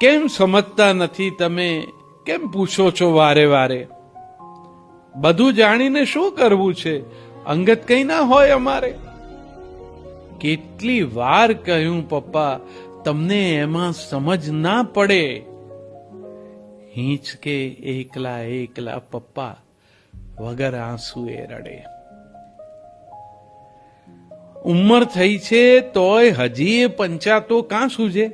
કેમ સમજતા નથી તમે? કેમ પૂછો છો વારે વારે? બધું જાણીને શું કરવું છે? અંગત કઈ ના હોય અમારે? કેટલી વાર કહ્યું પપ્પા, તમને એમાં સમજ ના પડે. હિંચકે એકલા એકલા પપ્પા વગર આંસુએ રડે. ઉંમર થઈ છે તોય હજી એ પંચાતો કાં સૂજે?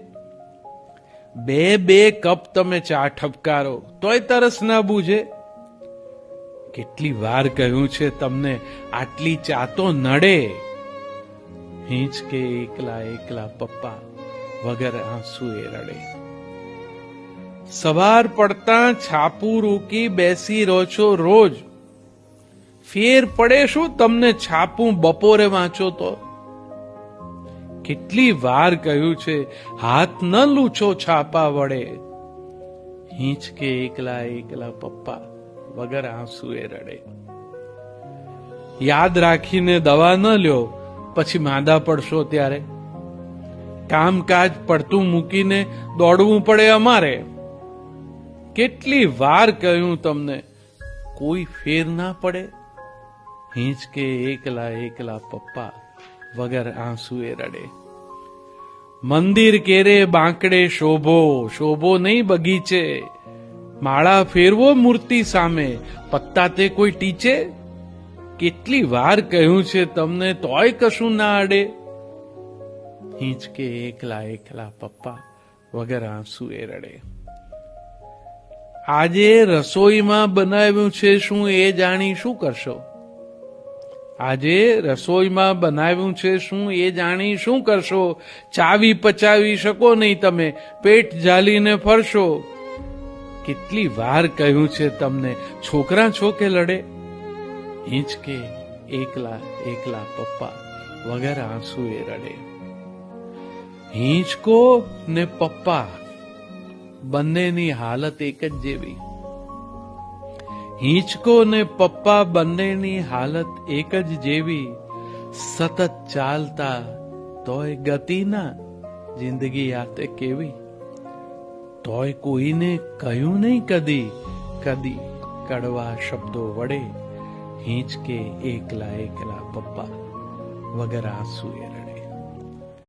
બે બે કપ તમે ચા ઠપકારો તોય તરસ ના બૂਝે. કેટલી વાર કહ્યું છે તમને, આટલી ચા તો નડે. હિંચકે એકલા એકલા પપ્પા વગર આંસુએ રડે. સવાર પડતા છાપું રોકી બેસી રહો છો રોજ. ફેર પડે શું તમને છાપું બપોરે વાંચો તો? કેટલી વાર કહ્યું છે હાથ ન લૂછો છાપા વડે. હિંચકે એકલા એકલા પપ્પા વગર આંસુએ રડે. યાદ રાખીને દવા ન લ્યો, પછી માંદા પડશો ત્યારે. કામકાજ પડતું મૂકીને દોડવું પડે અમારે. કેટલી વાર કહ્યું તમને, કોઈ ફેર ના પડે. હિંચકે એકલા એકલા પપ્પા વગર આંસુએ રડે. મંદિર કેરે બાંકડે શોભો, શોભો નહીં બગીચે. માળા ફેરવો મૂર્તિ સામે, પત્તા તે કોઈ ટીચે. કેટલી વાર કહ્યું છે તમને, તોય કશું ના અડે. હિંચકે એકલા એકલા પપ્પા વગર આંસુએ રડે. આજે રસોઈમાં બનાવ્યું છે શું એ જાણી શું કરશો? આજે રસોઈમાં બનાવ્યું છે શું એ જાણી શું કરશો? ચાવી પચાવી શકો નહીં તમે, પેટ ઝાલીને ફરશો. કેટલી વાર કહ્યું છે તમને, છોકરા છો કે લડે. હિંચકે એકલા એકલા પપ્પા વગર આંસુએ રડે. હિંચકો ને પપ્પા બંનેની હાલત એક જ જેવી. હિંચકો ને પપ્પા બંનેની હાલત એક જ જેવી. સતત ચાલતા તોય ગતિ ના, જિંદગી આતે કેવી. તોય કોઈને કહ્યું નહીં કદી, કદી કડવા શબ્દો વડે. હિંચકે એકલા એકલા પપ્પા વગર આંસુએ રડે.